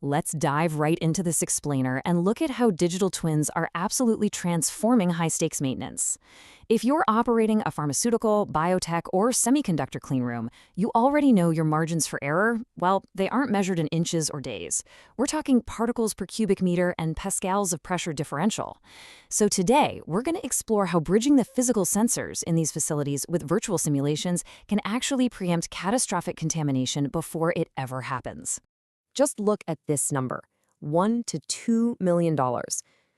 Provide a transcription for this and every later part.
Let's dive right into this explainer and look at how digital twins are absolutely transforming high-stakes maintenance. If you're operating a pharmaceutical, biotech, or semiconductor cleanroom, you already know your margins for error, well, they aren't measured in inches or days. We're talking particles per cubic meter and pascals of pressure differential. So today, we're going to explore how bridging the physical sensors in these facilities with virtual simulations can actually preempt catastrophic contamination before it ever happens. Just look at this number, $1 to $2 million.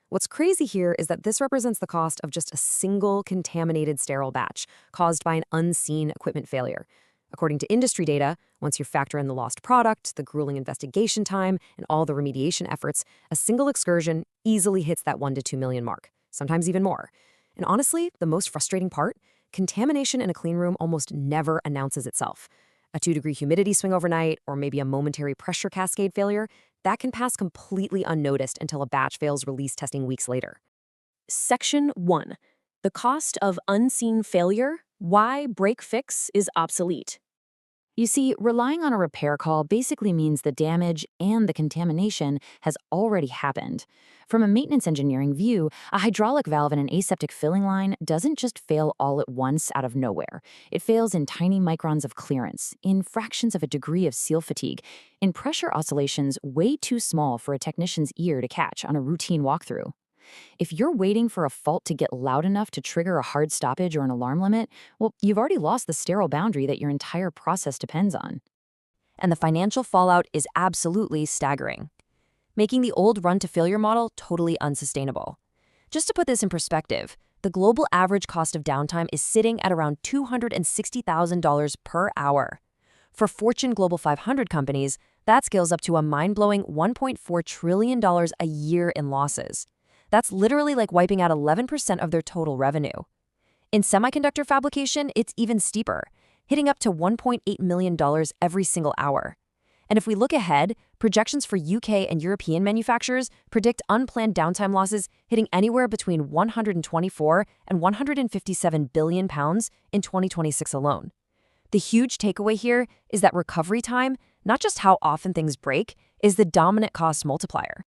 What's crazy here is that this represents the cost of just a single contaminated sterile batch caused by an unseen equipment failure. According to industry data, once you factor in the lost product, the grueling investigation time, and all the remediation efforts, a single excursion easily hits that $1 to $2 million mark, sometimes even more. And honestly, the most frustrating part, contamination in a clean room almost never announces itself. A 2-degree humidity swing overnight, or maybe a momentary pressure cascade failure, that can pass completely unnoticed until a batch fails release testing weeks later. Section 1. The cost of unseen failure, why break-fix is obsolete. You see, relying on a repair call basically means the damage and the contamination has already happened. From a maintenance engineering view, a hydraulic valve in an aseptic filling line doesn't just fail all at once out of nowhere. It fails in tiny microns of clearance, in fractions of a degree of seal fatigue, in pressure oscillations way too small for a technician's ear to catch on a routine walkthrough. If you're waiting for a fault to get loud enough to trigger a hard stoppage or an alarm limit, well, you've already lost the sterile boundary that your entire process depends on. And the financial fallout is absolutely staggering, making the old run-to-failure model totally unsustainable. Just to put this in perspective, the global average cost of downtime is sitting at around $260,000 per hour. For Fortune Global 500 companies, that scales up to a mind-blowing $1.4 trillion a year in losses. That's literally like wiping out 11% of their total revenue. In semiconductor fabrication, it's even steeper, hitting up to $1.8 million every single hour. And if we look ahead, projections for UK and European manufacturers predict unplanned downtime losses hitting anywhere between 124 and 157 billion pounds in 2026 alone. The huge takeaway here is that recovery time, not just how often things break, is the dominant cost multiplier.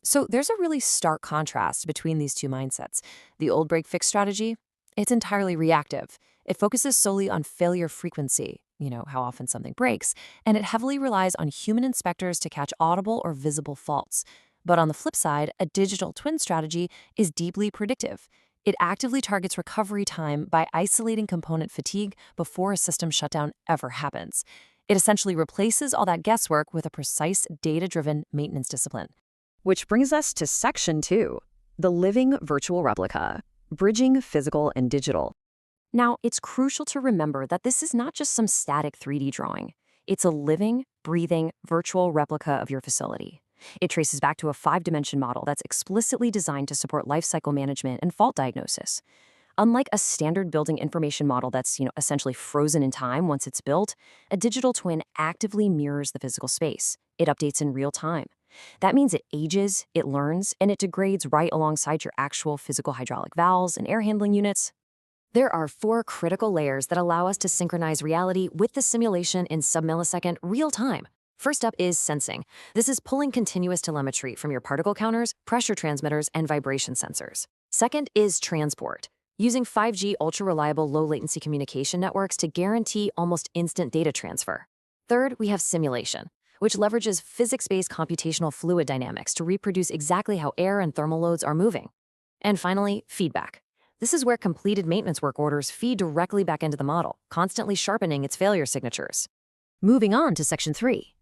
So there's a really stark contrast between these two mindsets. The old break-fix strategy, it's entirely reactive. It focuses solely on failure frequency, how often something breaks, and it heavily relies on human inspectors to catch audible or visible faults. But on the flip side, a digital twin strategy is deeply predictive. It actively targets recovery time by isolating component fatigue before a system shutdown ever happens. It essentially replaces all that guesswork with a precise, data-driven maintenance discipline. Which brings us to Section 2, the living virtual replica, bridging physical and digital. Now, it's crucial to remember that this is not just some static 3D drawing. It's a living, breathing, virtual replica of your facility. It traces back to a 5-dimension model that's explicitly designed to support lifecycle management and fault diagnosis. Unlike a standard building information model that's, essentially frozen in time once it's built, a digital twin actively mirrors the physical space. It updates in real time. That means it ages, it learns, and it degrades right alongside your actual physical hydraulic valves and air handling units. There are 4 critical layers that allow us to synchronize reality with the simulation in sub-millisecond real time. First up is sensing. This is pulling continuous telemetry from your particle counters, pressure transmitters, and vibration sensors. Second is transport. Using 5G ultra-reliable low-latency communication networks to guarantee almost instant data transfer. Third, we have simulation, which leverages physics-based computational fluid dynamics to reproduce exactly how air and thermal loads are moving. And finally, feedback. This is where completed maintenance work orders feed directly back into the model, constantly sharpening its failure signatures. Moving on to Section 3.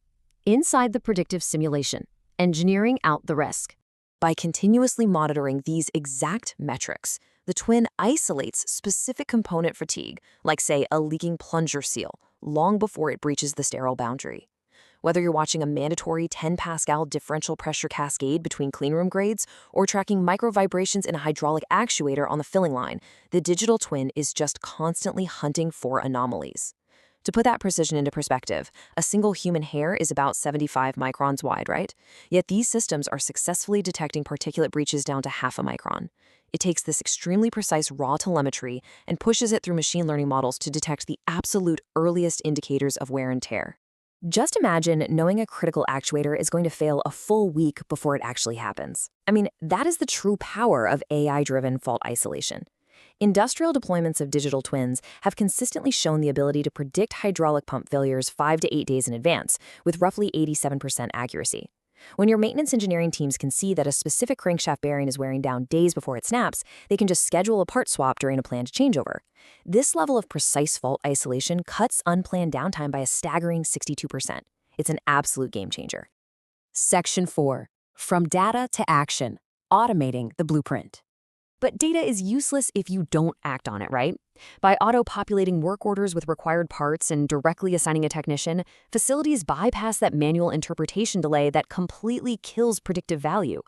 Inside the predictive simulation, engineering out the risk. By continuously monitoring these exact metrics, the twin isolates specific component fatigue, like say a leaking plunger seal, long before it breaches the sterile boundary. Whether you're watching a mandatory 10 pascal differential pressure cascade between cleanroom grades or tracking micro-vibrations in a hydraulic actuator on the filling line, the digital twin is just constantly hunting for anomalies. To put that precision into perspective, a single human hair is about 75 microns wide, right? Yet these systems are successfully detecting particulate breaches down to half a micron. It takes this extremely precise raw telemetry and pushes it through machine learning models to detect the absolute earliest indicators of wear and tear. Just imagine knowing a critical actuator is going to fail a full week before it actually happens. I mean, that is the true power of AI-driven fault isolation. Industrial deployments of digital twins have consistently shown the ability to predict hydraulic pump failures 5 to 8 days in advance, with roughly 87% accuracy. When your maintenance engineering teams can see that a specific crankshaft bearing is wearing down days before it snaps, they can just schedule a part swap during a planned changeover. This level of precise fault isolation cuts unplanned downtime by a staggering 62%. It's an absolute game changer. Section 4. From data to action. Automating the blueprint. But data is useless if you don't act on it, right? By auto-populating work orders with required parts and directly assigning a technician, facilities bypass that manual interpretation delay that completely kills predictive value.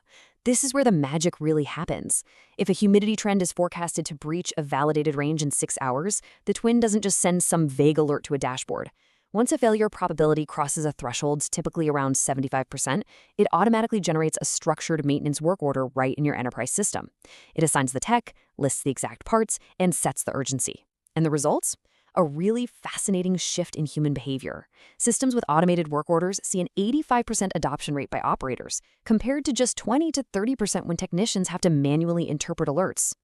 This is where the magic really happens. If a humidity trend is forecasted to breach a validated range in 6 hours, the twin doesn't just send some vague alert to a dashboard. Once a failure probability crosses a threshold, typically around 75%, it automatically generates a structured maintenance work order right in your enterprise system. It assigns the tech, lists the exact parts, and sets the urgency. And the results? A really fascinating shift in human behavior. Systems with automated work orders see an 85% adoption rate by operators, compared to just 20 to 30% when technicians have to manually interpret alerts.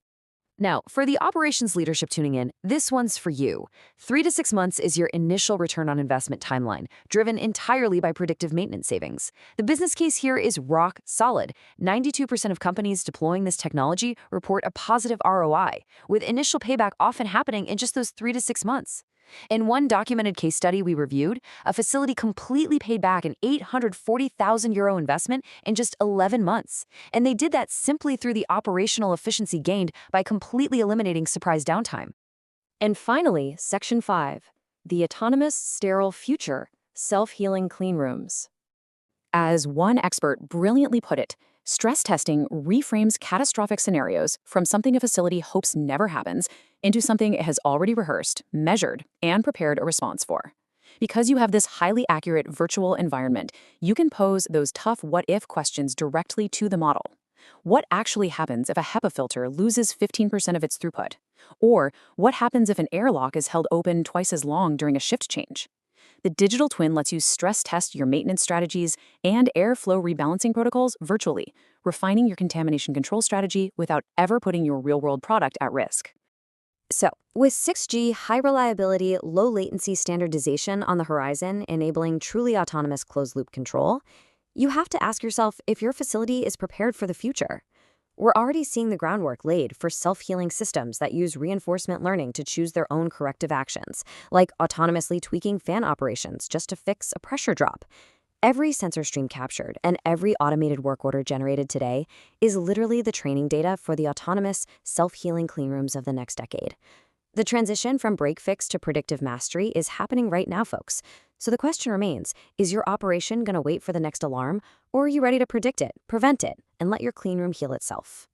Now, for the operations leadership tuning in, this one's for you. 3 to 6 months is your initial return on investment timeline, driven entirely by predictive maintenance savings. The business case here is rock solid. 92% of companies deploying this technology report a positive ROI, with initial payback often happening in just those 3 to 6 months. In one documented case study we reviewed, a facility completely paid back an €840,000 investment in just 11 months. And they did that simply through the operational efficiency gained by completely eliminating surprise downtime. And finally, Section 5. The autonomous, sterile future, self-healing cleanrooms. As one expert brilliantly put it, stress testing reframes catastrophic scenarios from something a facility hopes never happens into something it has already rehearsed, measured, and prepared a response for. Because you have this highly accurate virtual environment, you can pose those tough what-if questions directly to the model. What actually happens if a HEPA filter loses 15% of its throughput? Or what happens if an airlock is held open twice as long during a shift change? The digital twin lets you stress test your maintenance strategies and airflow rebalancing protocols virtually, refining your contamination control strategy without ever putting your real-world product at risk. So, with 6G high-reliability, low-latency standardization on the horizon, enabling truly autonomous closed-loop control, you have to ask yourself if your facility is prepared for the future. We're already seeing the groundwork laid for self-healing systems that use reinforcement learning to choose their own corrective actions, like autonomously tweaking fan operations just to fix a pressure drop. Every sensor stream captured and every automated work order generated today is literally the training data for the autonomous, self-healing cleanrooms of the next decade. The transition from break-fix to predictive mastery is happening right now, folks. So the question remains, is your operation going to wait for the next alarm, or are you ready to predict it, prevent it, and let your cleanroom heal itself?